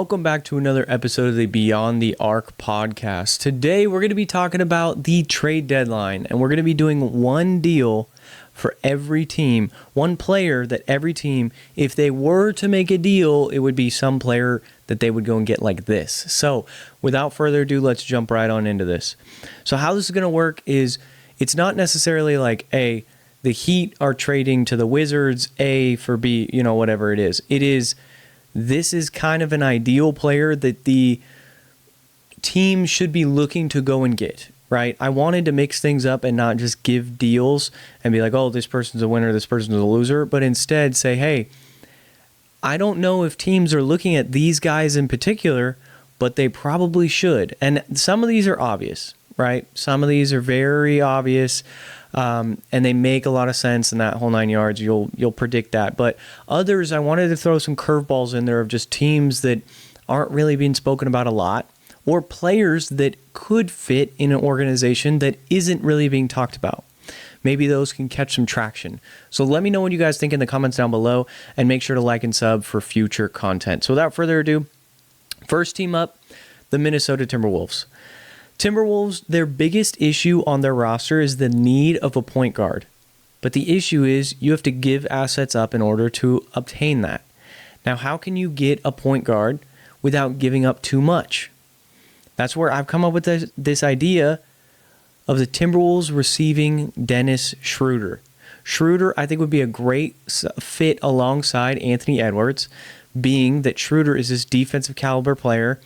welcome back to another episode of the Beyond the Arc podcast. Today, we're going to be talking about the trade deadline, and we're going to be doing one deal for every team, one player that every team, if they were to make a deal, it would be some player that they would go and get like this. So, without further ado, let's jump right on into this. So, how this is going to work is it's not necessarily like the Heat are trading to the Wizards, A for B, whatever it is. This is kind of an ideal player that the team should be looking to go and get, right? I wanted to mix things up and not just give deals and be like, oh, this person's a winner, this person's a loser, but instead say, hey, I don't know if teams are looking at these guys in particular, but they probably should. And some of these are obvious, right? Some of these are very obvious. And they make a lot of sense in that whole 9 yards. You'll predict that. But others, I wanted to throw some curveballs in there of just teams that aren't really being spoken about a lot, or players that could fit in an organization that isn't really being talked about. Maybe those can catch some traction. So let me know what you guys think in the comments down below, and make sure to like and sub for future content. So without further ado, first team up, the Minnesota Timberwolves. Timberwolves, their biggest issue on their roster is the need of a point guard. But the issue is you have to give assets up in order to obtain that. Now, how can you get a point guard without giving up too much? That's where I've come up with this idea of the Timberwolves receiving Dennis Schroeder. Schroeder, I think, would be a great fit alongside Anthony Edwards, being that Schroeder is this defensive caliber player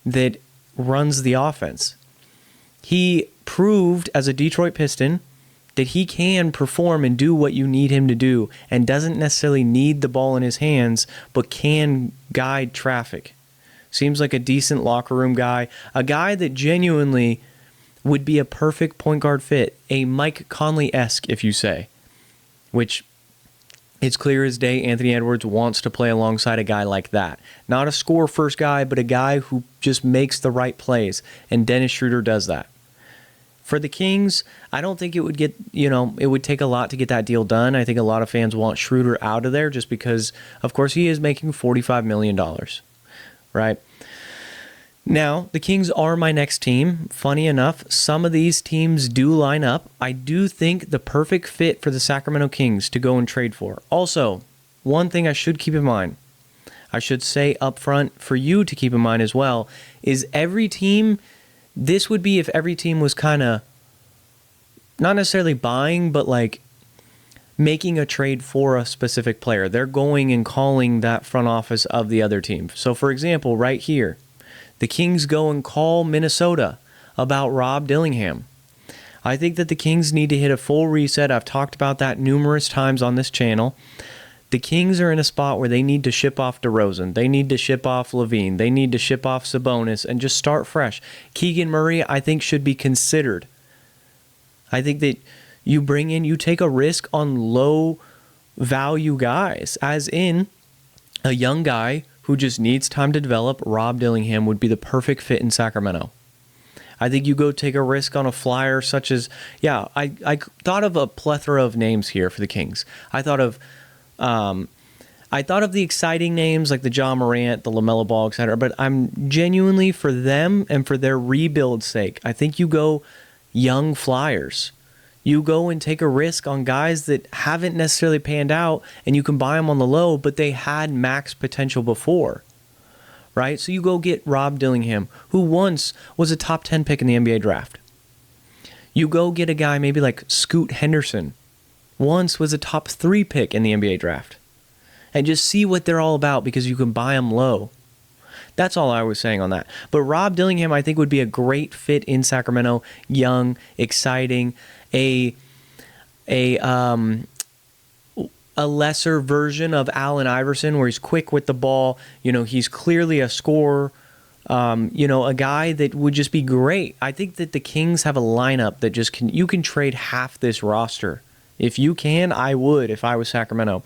that runs the offense. He proved as a Detroit Piston that he can perform and do what you need him to do, and doesn't necessarily need the ball in his hands, but can guide traffic. Seems like a decent locker room guy, a guy that genuinely would be a perfect point guard fit, a Mike Conley-esque, if you say, which it's clear as day Anthony Edwards wants to play alongside a guy like that. Not a score-first guy, but a guy who just makes the right plays, and Dennis Schroeder does that. For the Kings, I don't think it would it would take a lot to get that deal done. I think a lot of fans want Schroeder out of there just because, of course, he is making $45 million, right? Now, the Kings are my next team. Funny enough, some of these teams do line up. I do think the perfect fit for the Sacramento Kings to go and trade for. Also, one thing I should keep in mind, I should say up front for you to keep in mind as well, is every team... This would be if every team was kind of not necessarily buying, but like making a trade for a specific player. They're going and calling that front office of the other team. So, for example, right here, the Kings go and call Minnesota about Rob Dillingham. I think that the Kings need to hit a full reset. I've talked about that numerous times on this channel. The Kings are in a spot where they need to ship off DeRozan. They need to ship off LaVine. They need to ship off Sabonis and just start fresh. Keegan Murray, I think, should be considered. I think that you take a risk on low-value guys, as in a young guy who just needs time to develop. Rob Dillingham would be the perfect fit in Sacramento. I think you go take a risk on a flyer such as, I thought of a plethora of names here for the Kings. I thought of the exciting names like the Ja Morant, the LaMelo Ball, etc. But I'm genuinely, for them and for their rebuild's sake, I think you go young flyers. You go and take a risk on guys that haven't necessarily panned out, and you can buy them on the low, but they had max potential before, right? So you go get Rob Dillingham, who once was a top 10 pick in the NBA draft. You go get a guy maybe like Scoot Henderson, once was a top 3 pick in the NBA draft. And just see what they're all about, because you can buy them low. That's all I was saying on that. But Rob Dillingham, I think, would be a great fit in Sacramento. Young, exciting, a lesser version of Allen Iverson, where he's quick with the ball. He's clearly a scorer. A guy that would just be great. I think that the Kings have a lineup that you can trade half this roster. If you can, I would if I was Sacramento.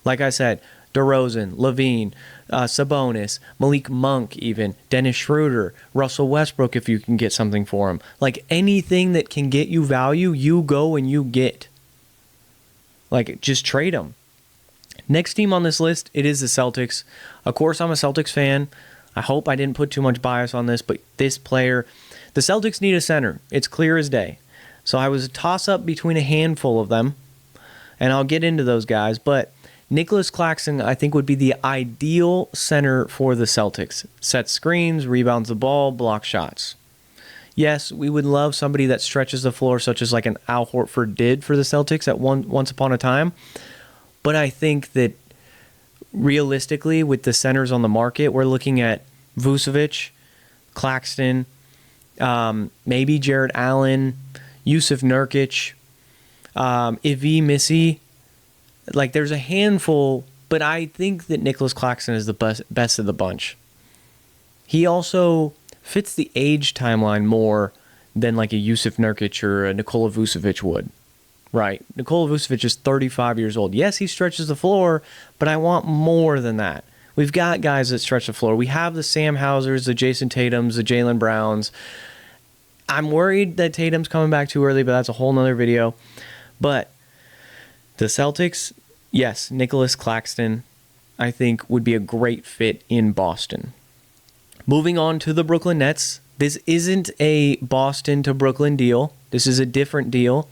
Like I said, DeRozan, LaVine, Sabonis, Malik Monk even, Dennis Schroeder, Russell Westbrook if you can get something for him. Like anything that can get you value, you go and you get. Like just trade them. Next team on this list, it is the Celtics. Of course, I'm a Celtics fan. I hope I didn't put too much bias on this, but this player, the Celtics need a center. It's clear as day. So I was a toss-up between a handful of them, and I'll get into those guys, but Nicholas Claxton, I think, would be the ideal center for the Celtics. Sets screens, rebounds the ball, blocks shots. Yes, we would love somebody that stretches the floor, such as like an Al Horford did for the Celtics at once upon a time. But I think that realistically, with the centers on the market, we're looking at Vucevic, Claxton, maybe Jared Allen, Yusuf Nurkic, Ivi Missy. Like, there's a handful, but I think that Nicholas Claxton is the best of the bunch. He also fits the age timeline more than like a Yusuf Nurkic or a Nikola Vucevic would. Right. Nikola Vucevic is 35 years old. Yes, he stretches the floor, but I want more than that. We've got guys that stretch the floor. We have the Sam Hausers, the Jason Tatums, the Jaylen Browns. I'm worried that Tatum's coming back too early, but that's a whole nother video. But the Celtics, yes, Nicholas Claxton, I think, would be a great fit in Boston. Moving on to the Brooklyn Nets. This isn't a Boston to Brooklyn deal. This is a different deal.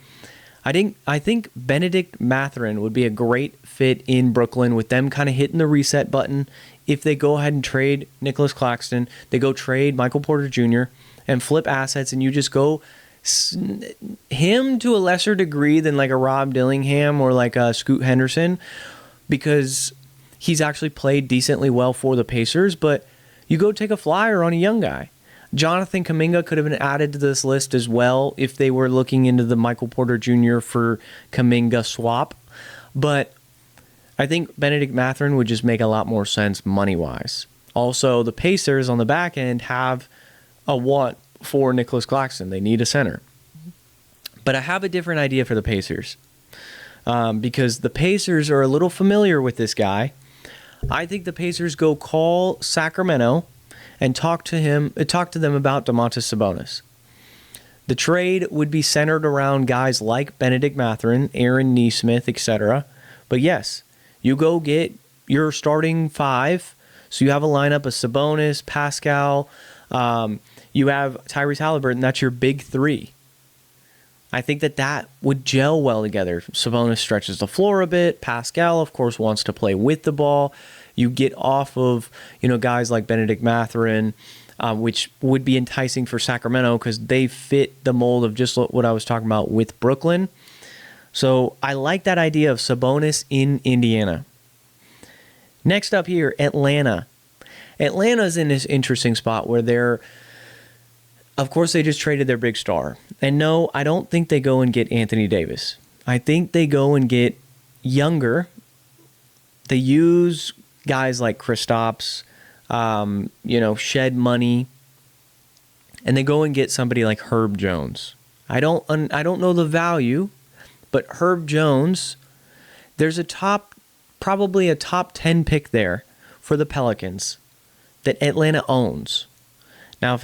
I think Benedict Mathurin would be a great fit in Brooklyn, with them kind of hitting the reset button. If they go ahead and trade Nicholas Claxton, they go trade Michael Porter Jr. and flip assets, and you just go him to a lesser degree than like a Rob Dillingham or like a Scoot Henderson, because he's actually played decently well for the Pacers, but you go take a flyer on a young guy. Jonathan Kuminga could have been added to this list as well if they were looking into the Michael Porter Jr. for Kuminga swap. But I think Benedict Mathurin would just make a lot more sense money-wise. Also, the Pacers on the back end have a want for Nicholas Claxton. They need a center. But I have a different idea for the Pacers, because the Pacers are a little familiar with this guy. I think the Pacers go call Sacramento and talk to them about Domantas Sabonis. The trade would be centered around guys like Benedict Mathurin, Aaron Nesmith, etc. But yes, you go get your starting five. So you have a lineup of Sabonis, Pascal, you have Tyrese Halliburton. That's your big three. I think that would gel well together. Sabonis stretches the floor a bit. Pascal, of course, wants to play with the ball. You get off of, guys like Benedict Mathurin, which would be enticing for Sacramento because they fit the mold of just what I was talking about with Brooklyn. So I like that idea of Sabonis in Indiana. Next up here, Atlanta. Atlanta's in this interesting spot where of course, they just traded their big star. And no, I don't think they go and get Anthony Davis. I think they go and get younger. They use guys like Kristaps, shed money, and they go and get somebody like Herb Jones. I don't know the value, but Herb Jones, there's probably a top 10 pick there for the Pelicans that Atlanta owns. Now,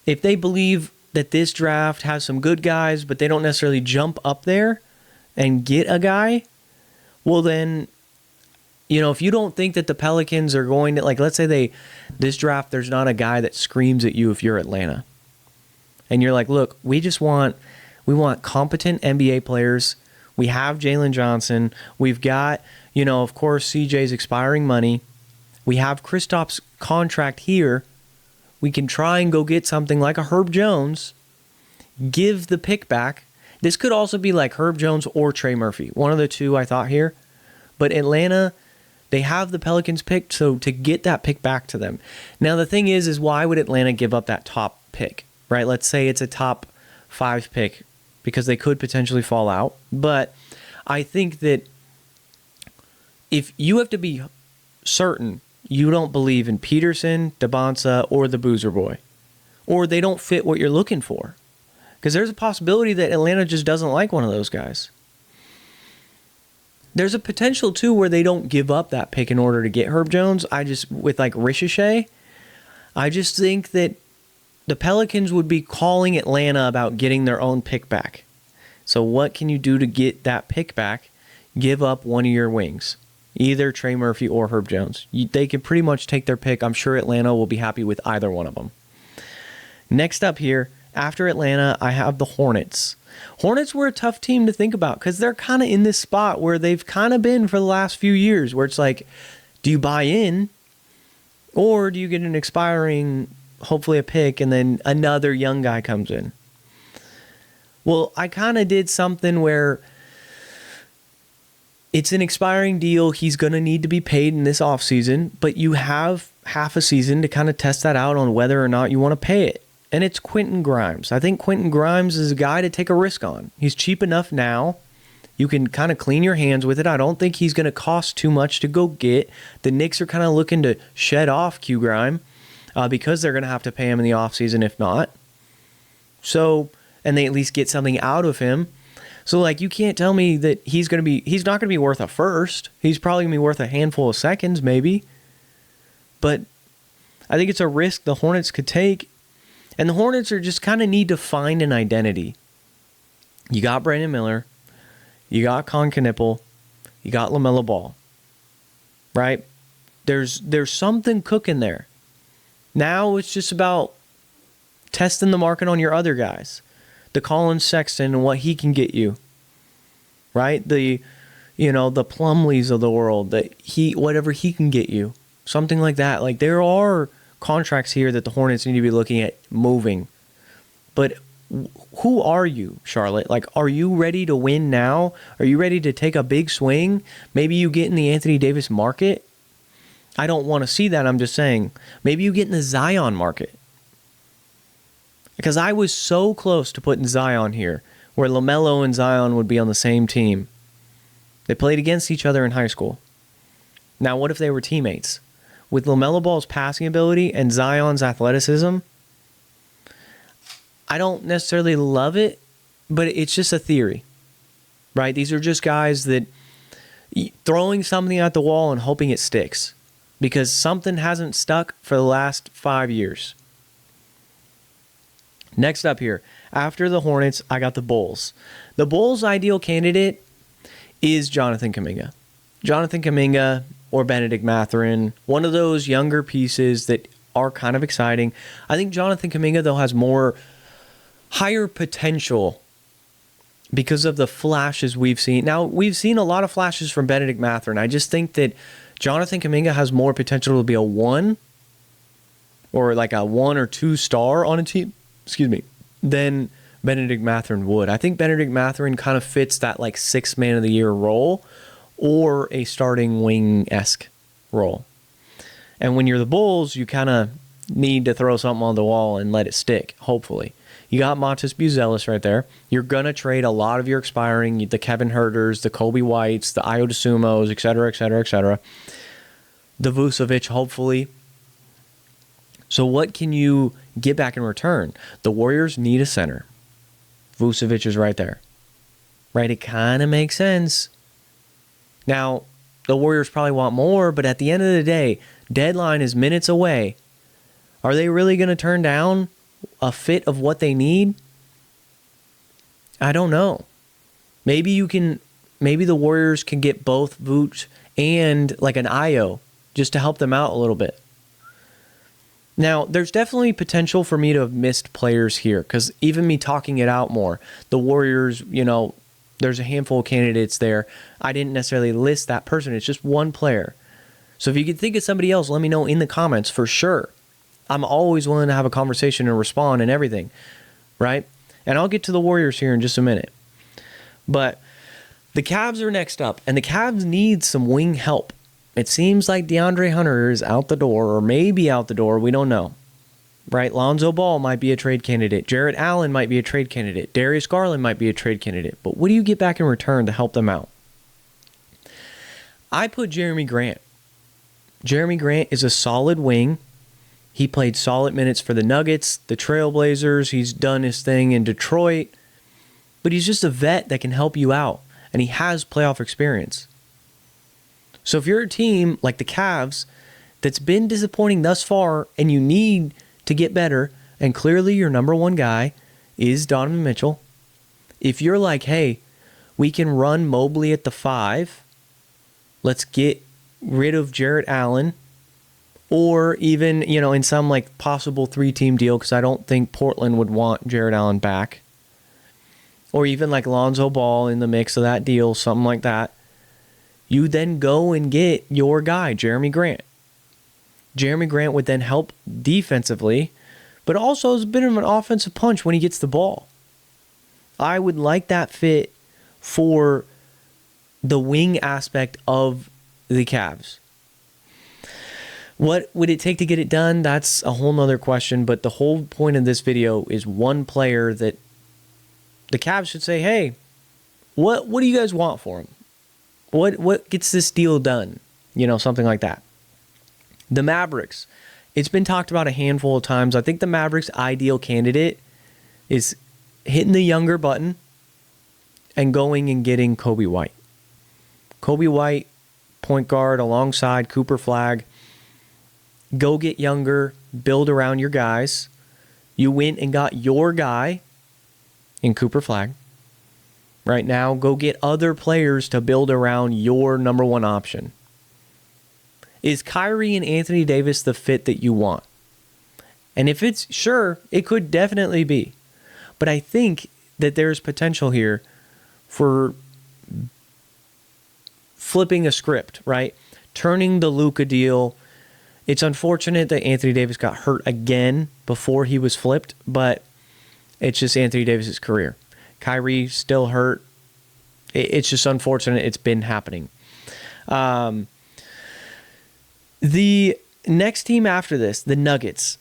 if they believe that this draft has some good guys, but they don't necessarily jump up there and get a guy, well then, if you don't think that the Pelicans are going to, like, let's say this draft, there's not a guy that screams at you if you're Atlanta. And you're like, look, we want competent NBA players. We have Jalen Johnson. We've got, of course, CJ's expiring money. We have Kristaps' contract here. We can try and go get something like a Herb Jones, give the pick back. This could also be like Herb Jones or Trey Murphy. One of the two I thought here. But Atlanta, they have the Pelicans picked, so to get that pick back to them. Now, the thing is why would Atlanta give up that top pick, right? Let's say it's a top 5 pick because they could potentially fall out. But I think that if you have to be certain you don't believe in Peterson, Debonsa, or the Boozer Boy, or they don't fit what you're looking for, because there's a possibility that Atlanta just doesn't like one of those guys. There's a potential, too, where they don't give up that pick in order to get Herb Jones. With like Ricochet, I just think that the Pelicans would be calling Atlanta about getting their own pick back. So what can you do to get that pick back? Give up one of your wings. Either Trey Murphy or Herb Jones. They can pretty much take their pick. I'm sure Atlanta will be happy with either one of them. Next up here, after Atlanta, I have the Hornets. Hornets were a tough team to think about because they're kind of in this spot where they've kind of been for the last few years, where it's like, do you buy in or do you get an expiring, hopefully a pick, and then another young guy comes in? Well, I kind of did something where it's an expiring deal. He's going to need to be paid in this offseason, but you have half a season to kind of test that out on whether or not you want to pay it. And it's Quentin Grimes. I think Quentin Grimes is a guy to take a risk on. He's cheap enough now. You can kind of clean your hands with it. I don't think he's going to cost too much to go get. The Knicks are kind of looking to shed off Q Grime because they're going to have to pay him in the offseason if not. So, and they at least get something out of him. So, like, you can't tell me that he's not going to be worth a first. He's probably going to be worth a handful of seconds, maybe. But I think it's a risk the Hornets could take. And the Hornets are just kind of need to find an identity. You got Brandon Miller. You got Con Knipple. You got LaMelo Ball. Right? There's something cooking there. Now it's just about testing the market on your other guys. The Colin Sexton and what he can get you. Right? The Plumlees of the world. Whatever he can get you. Something like that. Like, there are contracts here that the Hornets need to be looking at moving. But who are you, Charlotte? Like, are you ready to win now? Are you ready to take a big swing? Maybe you get in the Anthony Davis market. I don't want to see that. I'm just saying, maybe you get in the Zion market. Because I was so close to putting Zion here, where LaMelo and Zion would be on the same team. They played against each other in high school. Now, what if they were teammates? With LaMelo Ball's passing ability and Zion's athleticism, I don't necessarily love it, but it's just a theory, right? These are just guys that throwing something at the wall and hoping it sticks because something hasn't stuck for the last 5 years. Next up here, after the Hornets, I got the Bulls. The Bulls' ideal candidate is Jonathan Kuminga. Jonathan Kuminga or Benedict Mathurin, one of those younger pieces that are kind of exciting. I think Jonathan Kuminga, though, has higher potential because of the flashes we've seen. Now, we've seen a lot of flashes from Benedict Mathurin. I just think that Jonathan Kuminga has more potential to be a 1 or like a 1 or 2 star on a team, than Benedict Mathurin would. I think Benedict Mathurin kind of fits that like 6th man of the year role or a starting wing-esque role. And when you're the Bulls, you kind of need to throw something on the wall and let it stick, hopefully. You got Montes Buzelis right there. You're going to trade a lot of your expiring, the Kevin Huerters, the Kobe Whites, the Ayo DeSumos, et cetera, et cetera, et cetera. The Vucevic, hopefully. So what can you get back in return? The Warriors need a center. Vucevic is right there. Right? It kind of makes sense. Now, the Warriors probably want more, but at the end of the day, deadline is minutes away. Are they really going to turn down a fit of what they need? I don't know. Maybe the Warriors can get both Vooch and like an Ayo just to help them out a little bit. Now, there's definitely potential for me to have missed players here because even me talking it out more, the Warriors, there's a handful of candidates there. I didn't necessarily list that person. It's just one player. So if you could think of somebody else, let me know in the comments for sure. I'm always willing to have a conversation and respond and everything, right? And I'll get to the Warriors here in just a minute. But the Cavs are next up, and the Cavs need some wing help. It seems like DeAndre Hunter is out the door, or maybe out the door. We don't know. Right? Lonzo Ball might be a trade candidate. Jarrett Allen might be a trade candidate. Darius Garland might be a trade candidate. But what do you get back in return to help them out? I put Jeremy Grant. Jeremy Grant is a solid wing. He played solid minutes for the Nuggets, the Trailblazers. He's done his thing in Detroit. But he's just a vet that can help you out. And he has playoff experience. So if you're a team like the Cavs that's been disappointing thus far and you need to get better, and clearly your number one guy is Donovan Mitchell, if you're like, hey, we can run Mobley at the 5, let's get rid of Jarrett Allen, or even, in some like possible 3-team deal, because I don't think Portland would want Jarrett Allen back, or even like Lonzo Ball in the mix of that deal, something like that. You then go and get your guy, Jeremy Grant. Jeremy Grant would then help defensively, but also is a bit of an offensive punch when he gets the ball. I would like that fit for the wing aspect of the Cavs. What would it take to get it done? That's a whole nother question, but the whole point of this video is one player that the Cavs should say, hey, what do you guys want for him? What gets this deal done? Something like that. The Mavericks. It's been talked about a handful of times. I think the Mavericks' ideal candidate is hitting the younger button and going and getting Coby White. Coby White, point guard alongside Cooper Flagg. Go get younger, build around your guys. You went and got your guy in Cooper Flagg. Right now, go get other players to build around your number one option. Is Kyrie and Anthony Davis the fit that you want? And if it's sure, it could definitely be. But I think that there's potential here for flipping a script, right? Turning the Luka deal. It's unfortunate that Anthony Davis got hurt again before he was flipped, but it's just Anthony Davis's career. Kyrie still hurt. It's just unfortunate it's been happening. The next team after this, the Nuggets.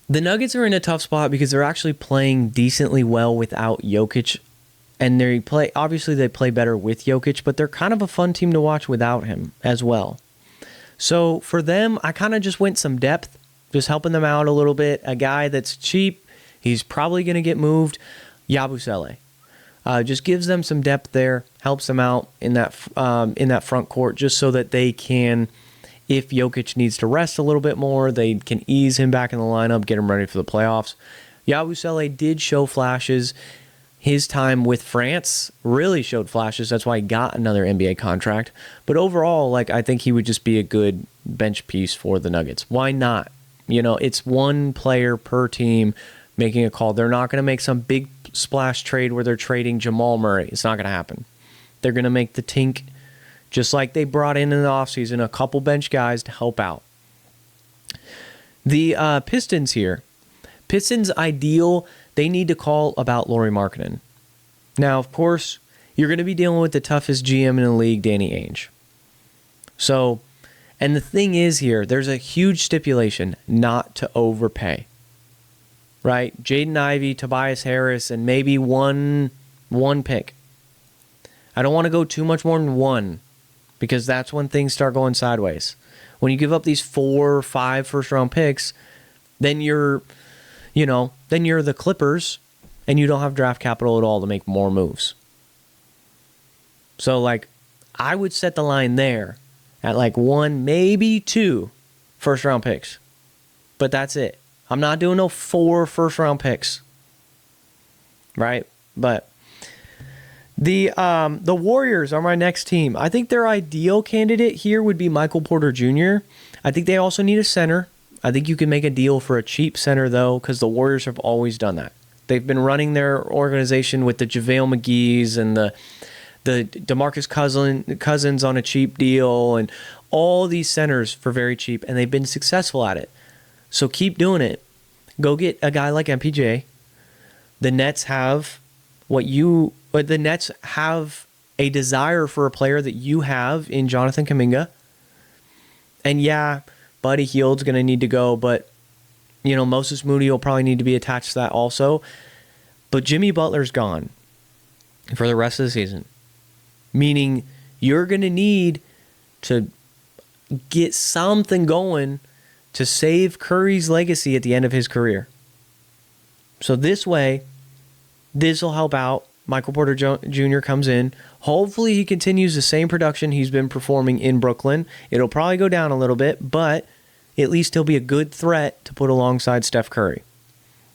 The Nuggets are in a tough spot because they're actually playing decently well without Jokic. And they play better with Jokic, but they're kind of a fun team to watch without him as well. So for them, I kind of just went some depth, just helping them out a little bit. A guy that's cheap, he's probably going to get moved, Yabusele. Just gives them some depth there, helps them out in that front court, just so that they can, if Jokic needs to rest a little bit more, they can ease him back in the lineup, get him ready for the playoffs. Yabusele did show flashes. His time with France really showed flashes. That's why he got another NBA contract. But overall, I think he would just be a good bench piece for the Nuggets. Why not? It's one player per team making a call. They're not going to make some big splash trade where they're trading Jamal Murray. It's not going to happen. They're going to make the tink, just like they brought in the offseason, a couple bench guys to help out. The Pistons here. Pistons ideal, they need to call about Lauri Markkanen. Now, of course, you're going to be dealing with the toughest GM in the league, Danny Ainge. So, and the thing is here, there's a huge stipulation not to overpay. Right? Jaden Ivey, Tobias Harris, and maybe one pick. I don't want to go too much more than one, because that's when things start going sideways. When you give up these 4 or 5 first-round picks, then you're the Clippers, and you don't have draft capital at all to make more moves. So, I would set the line there at 1, maybe 2 first-round picks. But that's it. I'm not doing no 4 first-round picks. Right? But the Warriors are my next team. I think their ideal candidate here would be Michael Porter Jr. I think they also need a center. I think you can make a deal for a cheap center, though, because the Warriors have always done that. They've been running their organization with the JaVale McGee's and the DeMarcus Cousins on a cheap deal and all these centers for very cheap, and they've been successful at it. So keep doing it. Go get a guy like MPJ. The Nets have a desire for a player that you have in Jonathan Kuminga. And yeah, Buddy Hield's going to need to go, but Moses Moody will probably need to be attached to that also. But Jimmy Butler's gone for the rest of the season, meaning you're going to need to get something going to save Curry's legacy at the end of his career. So this way, this will help out. Michael Porter Jr. comes in. Hopefully he continues the same production he's been performing in Brooklyn. It'll probably go down a little bit, but at least he'll be a good threat to put alongside Steph Curry.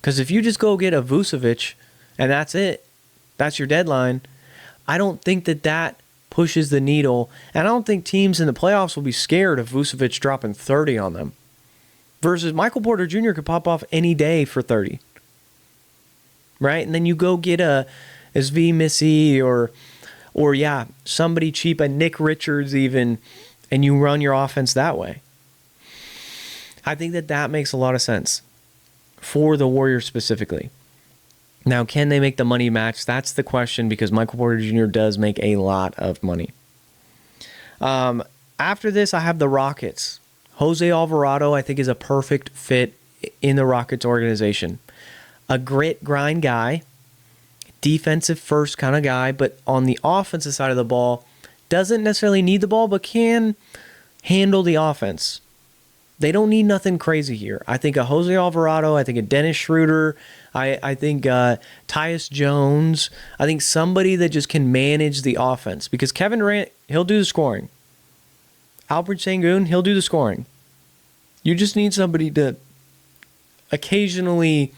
Because if you just go get a Vucevic and that's it, that's your deadline, I don't think that pushes the needle. And I don't think teams in the playoffs will be scared of Vucevic dropping 30 on them. Versus Michael Porter Jr. could pop off any day for 30. Right? And then you go get a SV Missy or somebody cheap, a Nick Richards even, and you run your offense that way. I think that makes a lot of sense for the Warriors specifically. Now, can they make the money match? That's the question, because Michael Porter Jr. does make a lot of money. After this, I have the Rockets. Jose Alvarado, I think, is a perfect fit in the Rockets organization. A grit, grind guy, defensive first kind of guy, but on the offensive side of the ball, doesn't necessarily need the ball, but can handle the offense. They don't need nothing crazy here. I think a Jose Alvarado, I think a Dennis Schroeder, I think Tyus Jones, I think somebody that just can manage the offense. Because Kevin Durant, he'll do the scoring. Albert Sengun, he'll do the scoring. You just need somebody to occasionally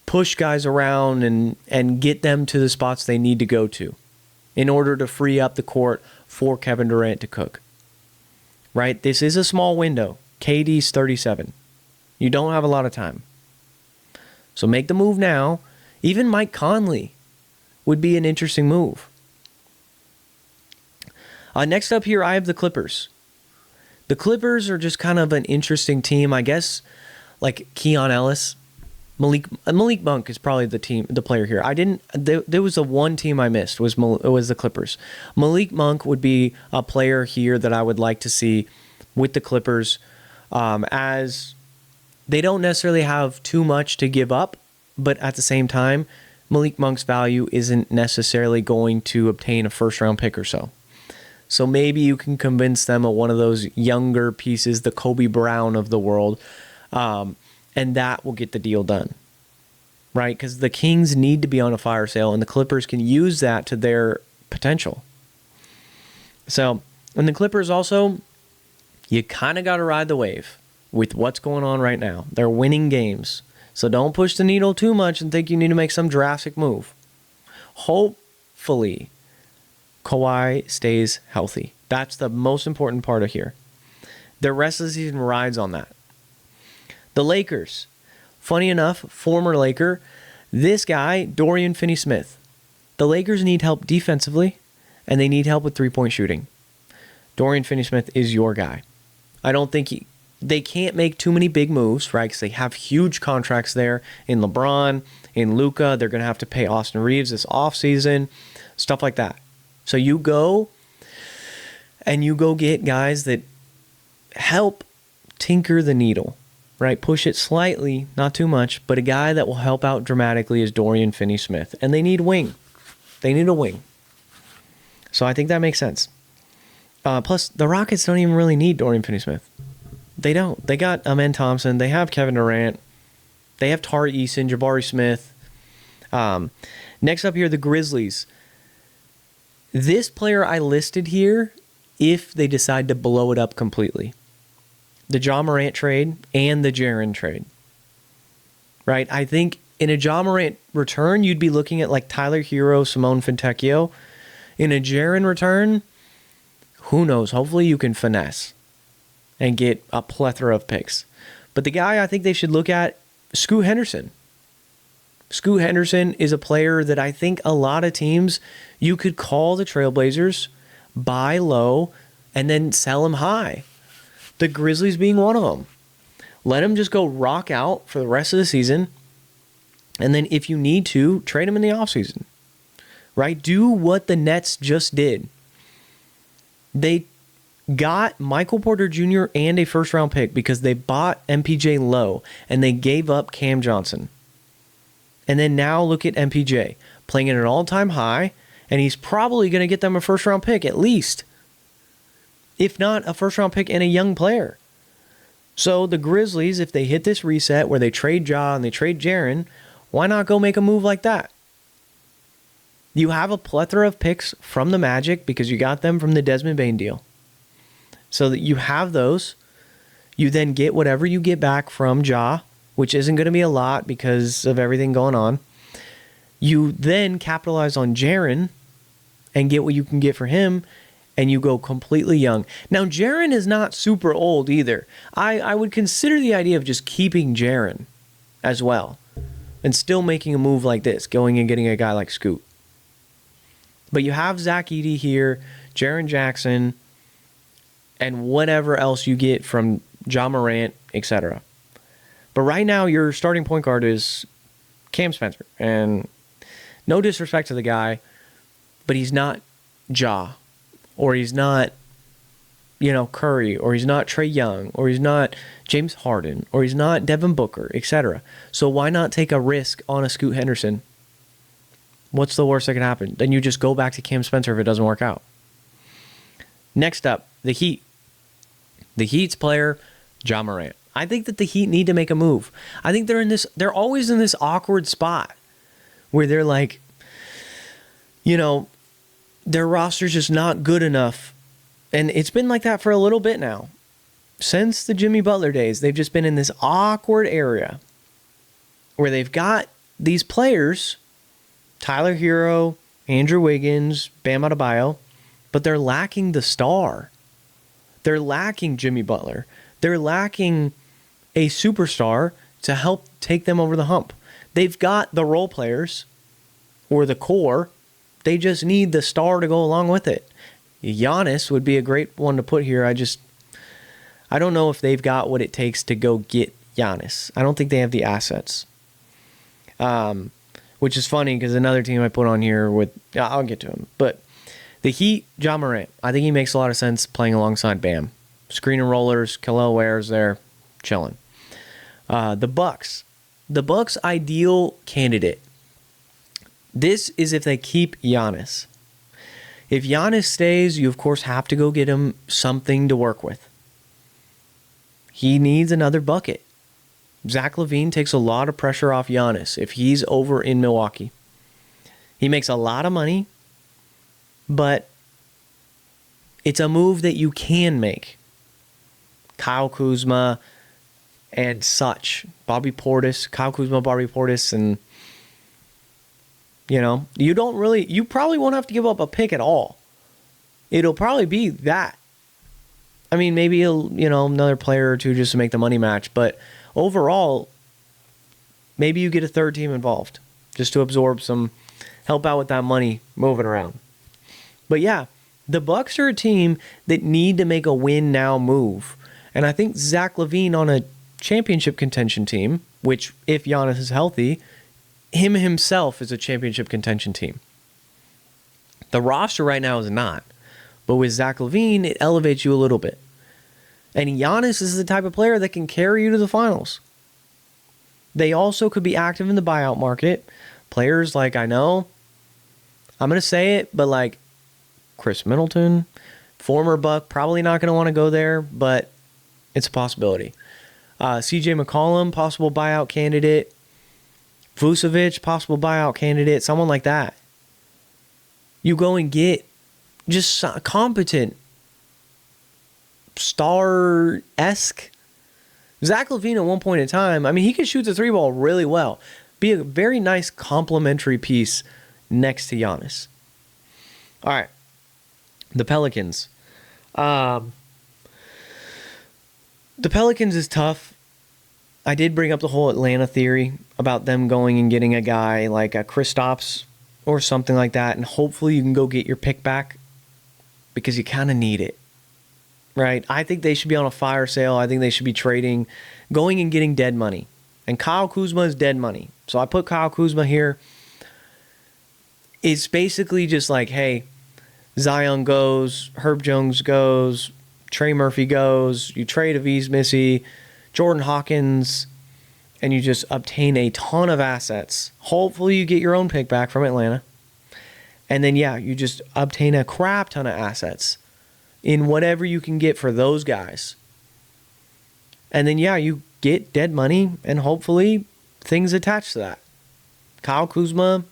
push guys around and get them to the spots they need to go to in order to free up the court for Kevin Durant to cook. Right? This is a small window. KD's 37. You don't have a lot of time. So make the move now. Even Mike Conley would be an interesting move. Next up here, I have the Clippers. The Clippers are just kind of an interesting team, I guess. Like Keon Ellis, Malik Monk is probably the player here. There was the one team I missed was the Clippers. Malik Monk would be a player here that I would like to see with the Clippers, as they don't necessarily have too much to give up, but at the same time, Malik Monk's value isn't necessarily going to obtain a first-round pick or so. So maybe you can convince them of one of those younger pieces, the Kobe Brown of the world, and that will get the deal done, right? Because the Kings need to be on a fire sale, and the Clippers can use that to their potential. So, and the Clippers also, you kind of got to ride the wave with what's going on right now. They're winning games. So don't push the needle too much and think you need to make some drastic move. Hopefully, Kawhi stays healthy. That's the most important part of here. The rest of the season rides on that. The Lakers. Funny enough, former Laker, this guy, Dorian Finney-Smith. The Lakers need help defensively, and they need help with three-point shooting. Dorian Finney-Smith is your guy. I don't think they can't make too many big moves, right? Because they have huge contracts there in LeBron, in Luka. They're going to have to pay Austin Reeves this offseason, stuff like that. So you go get guys that help tinker the needle, right? Push it slightly, not too much, but a guy that will help out dramatically is Dorian Finney-Smith. And they need wing. They need a wing. So I think that makes sense. Plus, the Rockets don't even really need Dorian Finney-Smith. They don't. They got Amen Thompson. They have Kevin Durant. They have Tari Eason, Jabari Smith. Next up here, the Grizzlies. This player I listed here if they decide to blow it up completely. The Ja Morant trade and the Jaren trade. Right? I think in a Ja Morant return, you'd be looking at like Tyler Hero, Simone Fontecchio. In a Jaren return, who knows? Hopefully you can finesse and get a plethora of picks. But the guy I think they should look at, Scoot Henderson. Scoot Henderson is a player that I think a lot of teams, you could call the Trailblazers, buy low, and then sell him high. The Grizzlies being one of them. Let him just go rock out for the rest of the season. And then if you need to, trade him in the offseason. Right? Do what the Nets just did. They got Michael Porter Jr. and a first-round pick because they bought MPJ low and they gave up Cam Johnson. And then now look at MPJ playing at an all-time high, and he's probably going to get them a first-round pick at least. If not, a first-round pick and a young player. So the Grizzlies, if they hit this reset where they trade Ja and they trade Jaren, why not go make a move like that? You have a plethora of picks from the Magic because you got them from the Desmond Bane deal. So that you have those. You then get whatever you get back from Ja, which isn't going to be a lot because of everything going on. You then capitalize on Jaren and get what you can get for him, and you go completely young. Now, Jaren is not super old either. I would consider the idea of just keeping Jaren as well and still making a move like this, going and getting a guy like Scoot. But you have Zach Edey here, Jaren Jackson, and whatever else you get from Ja Morant, etc. But right now, your starting point guard is Cam Spencer. And no disrespect to the guy, but he's not Ja. Or he's not, Curry. Or he's not Trae Young. Or he's not James Harden. Or he's not Devin Booker, etc. So why not take a risk on a Scoot Henderson? What's the worst that can happen? Then you just go back to Cam Spencer if it doesn't work out. Next up, the Heat. The Heat's player, Ja Morant. I think that the Heat need to make a move. I think they're always in this awkward spot where they're like, their roster's just not good enough. And it's been like that for a little bit now. Since the Jimmy Butler days, they've just been in this awkward area where they've got these players, Tyler Hero, Andrew Wiggins, Bam Adebayo, but they're lacking the star. They're lacking Jimmy Butler. They're lacking a superstar to help take them over the hump. They've got the role players or the core. They just need the star to go along with it. Giannis would be a great one to put here. I don't know if they've got what it takes to go get Giannis. I don't think they have the assets. Which is funny because another team I put on here I'll get to him. But the Heat, Ja Morant. I think he makes a lot of sense playing alongside Bam. Screen and rollers, Kel'el Ware's there, chilling. The Bucks. The Bucks' ideal candidate. This is if they keep Giannis. If Giannis stays, you of course have to go get him something to work with. He needs another bucket. Zach LaVine takes a lot of pressure off Giannis if he's over in Milwaukee. He makes a lot of money, but it's a move that you can make. Kyle Kuzma and such. Bobby Portis, Kyle Kuzma, Bobby Portis, and you probably won't have to give up a pick at all. It'll probably be that. I mean, maybe another player or two just to make the money match, but overall, maybe you get a third team involved just to absorb help out with that money moving around. But yeah, the Bucks are a team that need to make a win now move. And I think Zach LaVine on a championship contention team, which if Giannis is healthy, him himself is a championship contention team. The roster right now is not. But with Zach LaVine, it elevates you a little bit. And Giannis is the type of player that can carry you to the finals. They also could be active in the buyout market. Players like, I'm going to say it, but like Chris Middleton, former Buck, probably not going to want to go there, but it's a possibility. CJ McCollum, possible buyout candidate. Vucevic, possible buyout candidate, someone like that. You go and get just competent, star-esque. Zach LaVine at one point in time, he could shoot the three ball really well. Be a very nice complementary piece next to Giannis. All right. The Pelicans. The Pelicans is tough. I did bring up the whole Atlanta theory about them going and getting a guy like a Kristaps or something like that, and hopefully you can go get your pick back because you kind of need it, right? I think they should be on a fire sale. I think they should be going and getting dead money. And Kyle Kuzma is dead money. So I put Kyle Kuzma here. It's basically just like, hey, Zion goes, Herb Jones goes, Trey Murphy goes, you trade Aviz Missy, Jordan Hawkins, and you just obtain a ton of assets. Hopefully you get your own pick back from Atlanta. And then, you just obtain a crap ton of assets in whatever you can get for those guys. And then, you get dead money and hopefully things attached to that. Kyle Kuzma,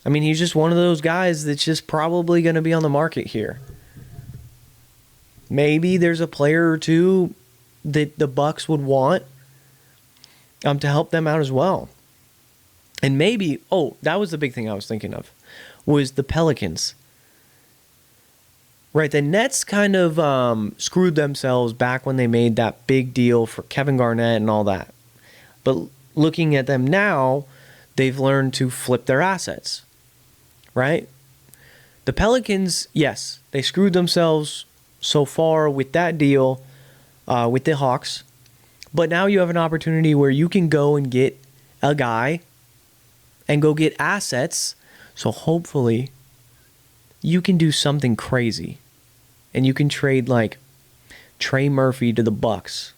he's just one of those guys that's just probably going to be on the market here. Maybe there's a player or two that the Bucks would want to help them out as well. And maybe, that was the big thing I was thinking of, was the Pelicans. right? The Nets kind of screwed themselves back when they made that big deal for Kevin Garnett and all that. But looking at them now, they've learned to flip their assets, right? The Pelicans, yes, they screwed themselves so far with that deal with the Hawks. But now you have an opportunity where you can go and get a guy and go get assets. So hopefully you can do something crazy. And you can trade like Trey Murphy to the Bucks.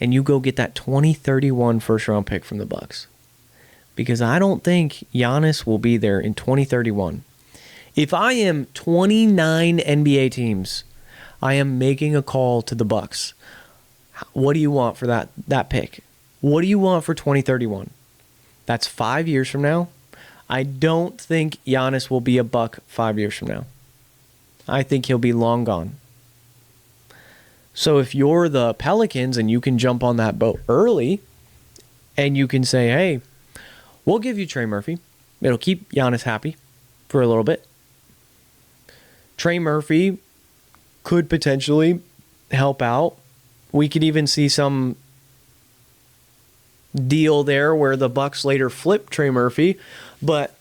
And you go get that 2031 first round pick from the Bucks. Because I don't think Giannis will be there in 2031. If I am 29 NBA teams, I am making a call to the Bucks. What do you want for that pick? What do you want for 2031? That's 5 years from now. I don't think Giannis will be a Buck 5 years from now. I think he'll be long gone. So if you're the Pelicans and you can jump on that boat early and you can say, hey, we'll give you Trey Murphy. It'll keep Giannis happy for a little bit. Trey Murphy could potentially help out. We could even see some deal there where the Bucks later flip Trey Murphy. But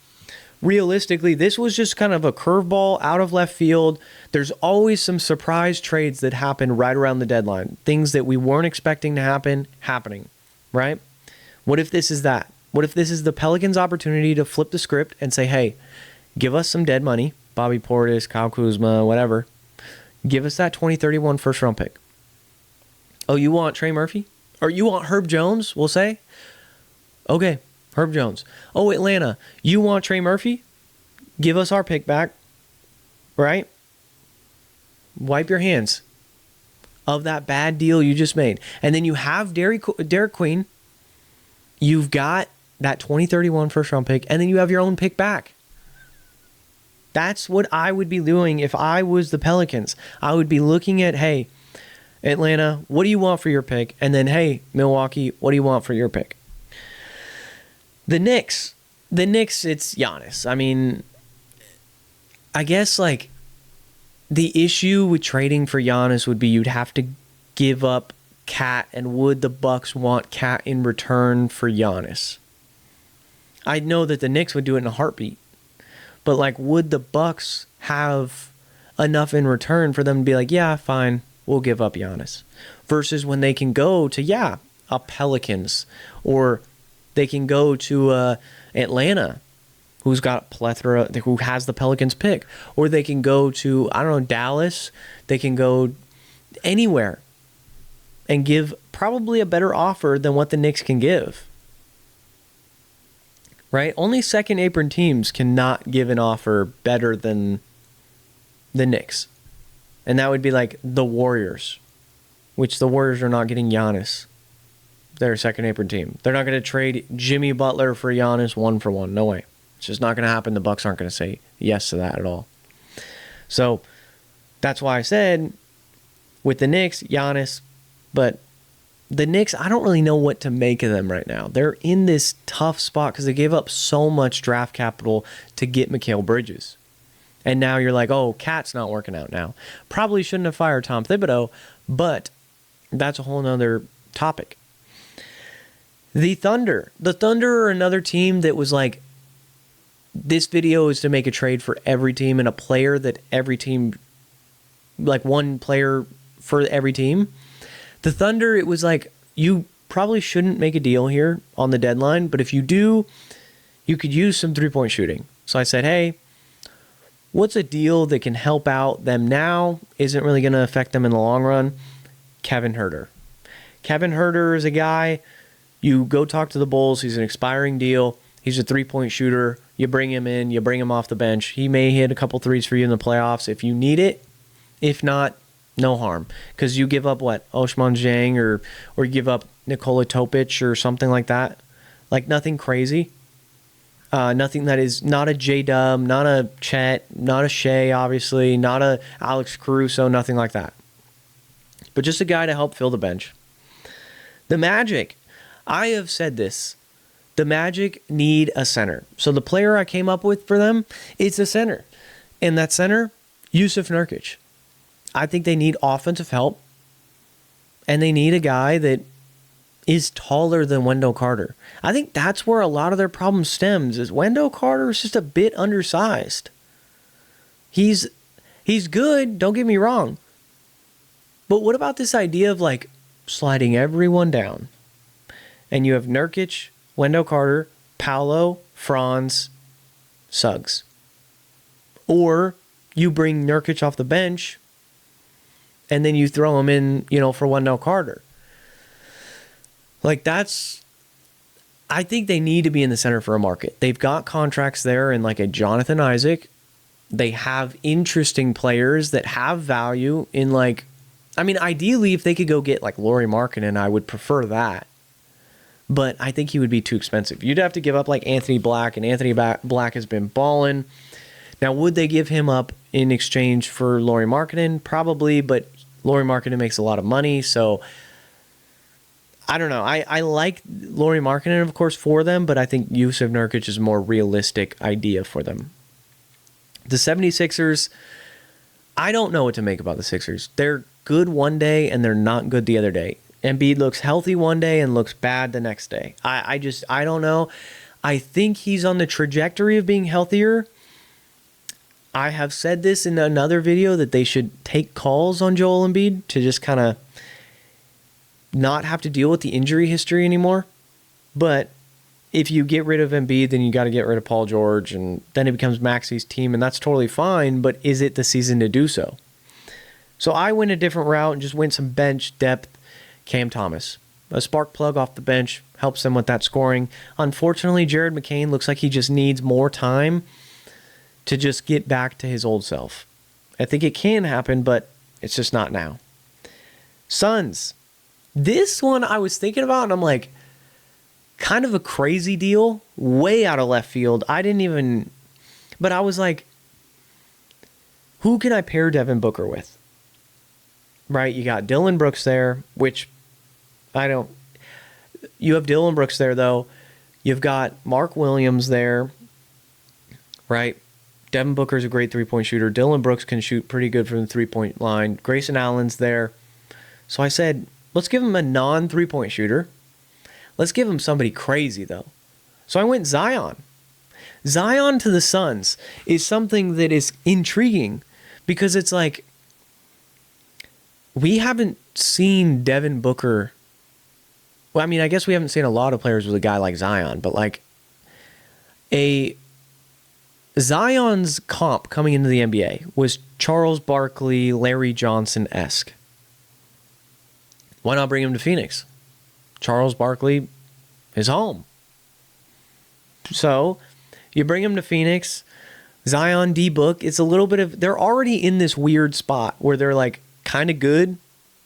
realistically, this was just kind of a curveball out of left field. There's always some surprise trades that happen right around the deadline. Things that we weren't expecting to happen, happening, right? What if this is that? What if this is the Pelicans' opportunity to flip the script and say, hey, give us some dead money, Bobby Portis, Kyle Kuzma, whatever. Give us that 2031 first round pick. Oh, you want Trey Murphy? Or you want Herb Jones, we'll say? Okay, Herb Jones. Oh, Atlanta, you want Trey Murphy? Give us our pick back, right? Wipe your hands of that bad deal you just made. And then you have Derek Queen. You've got that 2031 first round pick, and then you have your own pick back. That's what I would be doing if I was the Pelicans. I would be looking at, hey, Atlanta, what do you want for your pick? And then, hey, Milwaukee, what do you want for your pick? The Knicks, it's Giannis. I mean, I guess like the issue with trading for Giannis would be you'd have to give up Cat, and would the Bucks want Cat in return for Giannis? I know that the Knicks would do it in a heartbeat. But like, would the Bucks have enough in return for them to be like, yeah, fine, we'll give up Giannis? Versus when they can go to, a Pelicans, or they can go to Atlanta, who's got a plethora, who has the Pelicans pick. Or they can go to, I don't know, Dallas. They can go anywhere and give probably a better offer than what the Knicks can give. Right? Only second apron teams cannot give an offer better than the Knicks. And that would be like the Warriors, which the Warriors are not getting Giannis. They're a second apron team. They're not going to trade Jimmy Butler for Giannis 1-for-1. No way. It's just not going to happen. The Bucks aren't going to say yes to that at all. So that's why I said with the Knicks, Giannis, but the Knicks, I don't really know what to make of them right now. They're in this tough spot because they gave up so much draft capital to get Mikal Bridges. And now you're like, oh, Cat's not working out now. Probably shouldn't have fired Tom Thibodeau, but that's a whole nother topic. The Thunder are another team that was like, this video is to make a trade for every team and a player that every team, like one player for every team. The Thunder, it was like, you probably shouldn't make a deal here on the deadline, but if you do, you could use some three-point shooting. So I said, hey, what's a deal that can help out them now, isn't really going to affect them in the long run? Kevin Huerter. Kevin Huerter is a guy, you go talk to the Bulls, he's an expiring deal, he's a three-point shooter, you bring him in, you bring him off the bench, he may hit a couple threes for you in the playoffs if you need it. If not, no harm, because you give up what, Ousmane Dieng, or you give up Nikola Topic or something like that, like nothing crazy, nothing that is not a J-Dub, not a Chet, not a Shea, obviously, not a Alex Caruso, nothing like that, but just a guy to help fill the bench. The Magic, I have said this, the Magic need a center, so the player I came up with for them, it's a center, and that center, Yusuf Nurkic. I think they need offensive help, and they need a guy that is taller than Wendell Carter. I think that's where a lot of their problem stems, is Wendell Carter is just a bit undersized. He's good, don't get me wrong. But what about this idea of like sliding everyone down? And you have Nurkic, Wendell Carter, Paolo, Franz, Suggs. Or you bring Nurkic off the bench and then you throw him in, for Wendell Carter. Like I think they need to be in the center for a market. They've got contracts there in like a Jonathan Isaac. They have interesting players that have value in ideally if they could go get like Lauri Markkanen, I would prefer that. But I think he would be too expensive. You'd have to give up like Anthony Black, and Anthony Black has been balling. Now, would they give him up in exchange for Lauri Markkanen? Probably, but Lauri Markkanen makes a lot of money, so I don't know. I like Lauri Markkanen, of course, for them, but I think Jusuf Nurkic is a more realistic idea for them. The 76ers, I don't know what to make about the Sixers. They're good one day, and they're not good the other day. Embiid looks healthy one day and looks bad the next day. I don't know. I think he's on the trajectory of being healthier. I have said this in another video that they should take calls on Joel Embiid to just kind of not have to deal with the injury history anymore. But if you get rid of Embiid, then you got to get rid of Paul George, and then it becomes Maxi's team, and that's totally fine, but is it the season to do so? So I went a different route and just went some bench depth. Cam Thomas, a spark plug off the bench, helps them with that scoring. Unfortunately, Jared McCain looks like he just needs more time to just get back to his old self. I think it can happen, but it's just not now. Suns. This one I was thinking about, and I'm like, kind of a crazy deal, way out of left field. But I was like, who can I pair Devin Booker with? Right, you got Dillon Brooks there, which you have Dillon Brooks there, though. You've got Mark Williams there, right? Devin Booker's a great three-point shooter. Dillon Brooks can shoot pretty good from the three-point line. Grayson Allen's there. So I said, let's give him a non-three-point shooter. Let's give him somebody crazy, though. So I went Zion. Zion to the Suns is something that is intriguing because it's like, we haven't seen Devin Booker. Well, I guess we haven't seen a lot of players with a guy like Zion, but like Zion's comp coming into the NBA was Charles Barkley, Larry Johnson-esque. Why not bring him to Phoenix? Charles Barkley is home. So you bring him to Phoenix. Zion, D-Book, it's a little bit of, they're already in this weird spot where they're like kind of good,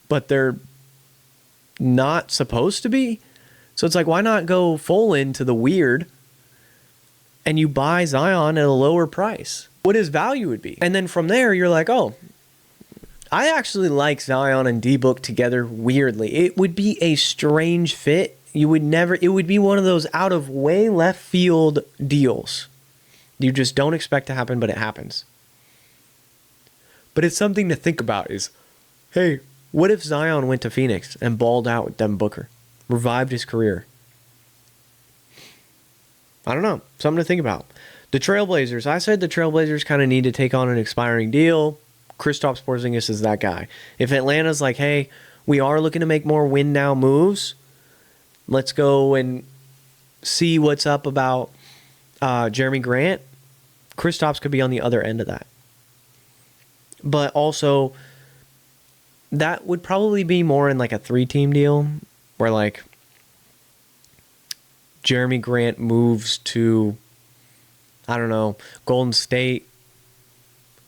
but they're not supposed to be. So it's like, why not go full into the weird and you buy Zion at a lower price? What his value would be. And then from there, you're like, oh, I actually like Zion and D-Book together weirdly. It would be a strange fit. It would be one of those out of way left field deals. You just don't expect to happen, but it happens. But it's something to think about is, hey, what if Zion went to Phoenix and balled out with Devin Booker? Revived his career? I don't know. Something to think about. The Trailblazers. I said the Trailblazers kind of need to take on an expiring deal. Kristaps Porzingis is that guy. If Atlanta's like, hey, we are looking to make more win now moves, let's go and see what's up about Jeremy Grant, Kristaps could be on the other end of that. But also, that would probably be more in like a 3-team deal where like Jeremy Grant moves to, I don't know, Golden State,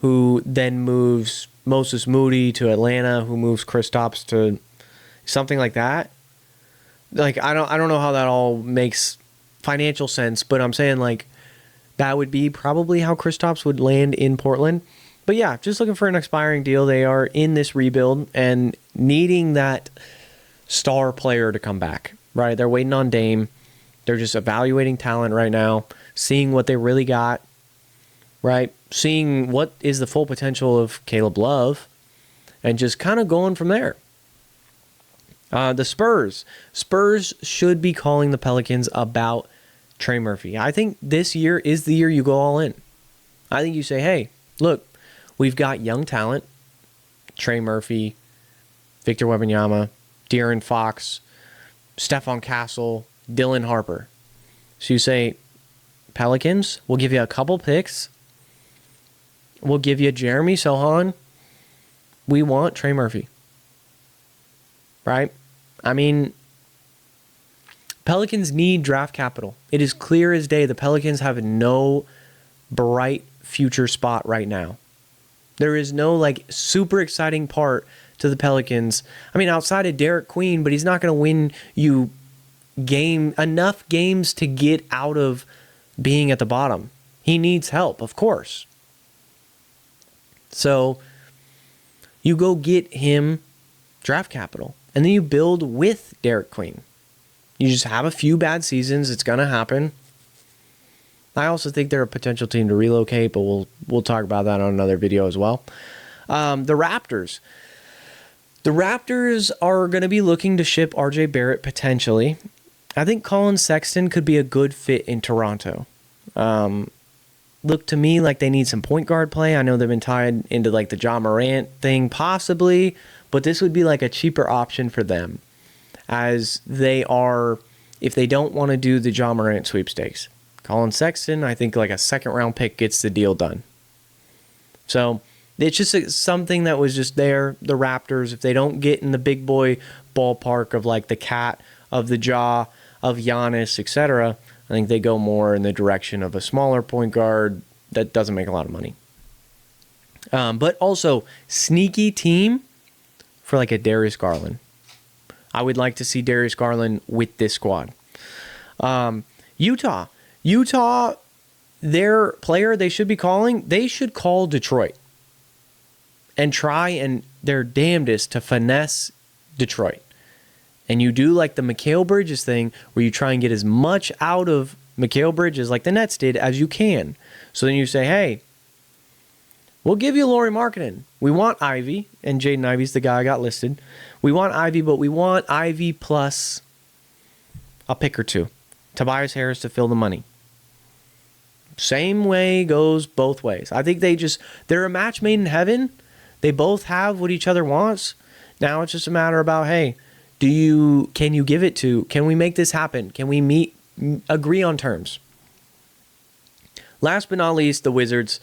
who then moves Moses Moody to Atlanta, who moves Kristaps to something like that. Like I don't know how that all makes financial sense, but I'm saying like that would be probably how Kristaps would land in Portland. But yeah, just looking for an expiring deal. They are in this rebuild and needing that star player to come back, right? They're waiting on Dame. They're just evaluating talent right now, seeing what they really got, right? Seeing what is the full potential of Caleb Love. and just kind of going from there. The Spurs should be calling the Pelicans about Trey Murphy. I think this year is the year you go all in. I think you say, hey, look, we've got young talent, Trey Murphy, Victor Wembanyama, De'Aaron Fox, Stephon Castle, Dylan Harper. So you say, Pelicans, we'll give you a couple picks. We'll give you Jeremy Sohan. We want Trey Murphy. Right? I mean, Pelicans need draft capital. It is clear as day the Pelicans have no bright future spot right now. There is no super exciting part to the Pelicans. I mean, outside of Derek Queen, but he's not going to win you enough games to get out of being at the bottom. He needs help, of course. So you go get him draft capital, and then you build with Derek Queen. You just have a few bad seasons. It's going to happen. I also think they're a potential team to relocate, but we'll talk about that on another video as well. The Raptors. The Raptors are going to be looking to ship RJ Barrett potentially. I think Colin Sexton could be a good fit in Toronto. Look to me like they need some point guard play. I know they've been tied into the Ja Morant thing possibly, but this would be a cheaper option for them, as they are, if they don't want to do the Ja Morant sweepstakes. Colin Sexton, I think a second-round pick gets the deal done. So it's just something that was just there. The Raptors, if they don't get in the big boy ballpark of the Cat, of the Ja, of Giannis, etc., I think they go more in the direction of a smaller point guard that doesn't make a lot of money. But also, sneaky team for a Darius Garland. I would like to see Darius Garland with this squad. Utah, their player they should be calling, they should call Detroit and try and their damnedest to finesse Detroit. And you do the Mikal Bridges thing where you try and get as much out of Mikal Bridges the Nets did as you can. So then you say, hey, we'll give you Lauri Markkanen. We want Ivy, and Jaden Ivey's the guy I got listed. We want Ivy, but we want Ivy plus a pick or two. Tobias Harris to fill the money. Same way goes both ways. I think they're a match made in heaven. They both have what each other wants. Now it's just a matter about, hey, can you give it to, can we make this happen? Can we agree on terms? Last but not least, the Wizards.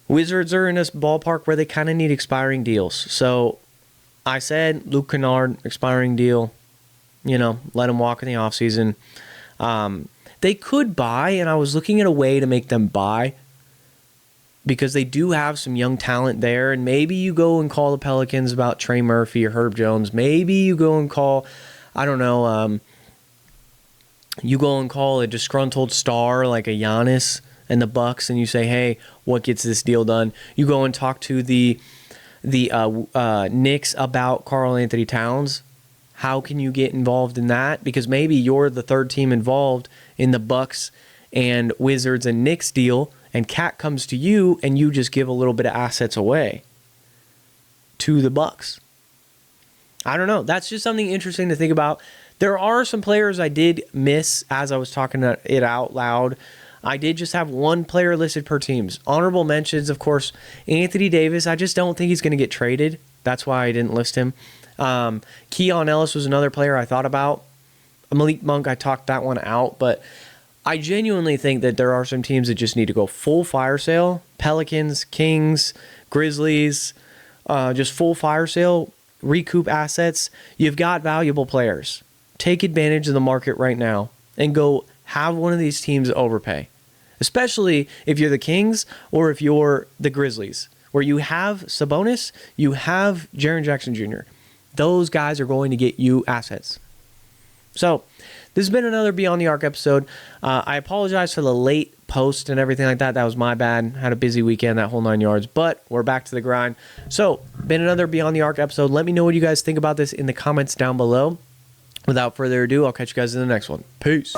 Wizards are in a ballpark where they kind of need expiring deals. So I said Luke Kennard, expiring deal, let him walk in the offseason. They could buy, and I was looking at a way to make them buy because they do have some young talent there, and maybe you go and call the Pelicans about Trey Murphy or Herb Jones. Maybe you go and call, you go and call a disgruntled star like a Giannis and the Bucks, and you say, hey, what gets this deal done? You go and talk to the Knicks about Karl Anthony Towns. How can you get involved in that? Because maybe you're the third team involved in the Bucks and Wizards and Knicks deal, and Cat comes to you and you just give a little bit of assets away to the Bucks. I don't know. That's just something interesting to think about. There are some players I did miss as I was talking it out loud. I did just have one player listed per teams. Honorable mentions, of course, Anthony Davis. I just don't think he's going to get traded. That's why I didn't list him. Keon Ellis was another player I thought about. Malik Monk, I talked that one out, but I genuinely think that there are some teams that just need to go full fire sale. Pelicans, Kings, Grizzlies, just full fire sale, recoup assets. You've got valuable players. Take advantage of the market right now and go have one of these teams overpay, especially if you're the Kings or if you're the Grizzlies, where you have Sabonis, you have Jaren Jackson Jr. Those guys are going to get you assets. So this has been another Beyond the Arc episode. I apologize for the late post and everything like that. That was my bad. Had a busy weekend, that whole 9 yards, but we're back to the grind. So been another Beyond the Arc episode. Let me know what you guys think about this in the comments down below. Without further ado, I'll catch you guys in the next one. Peace.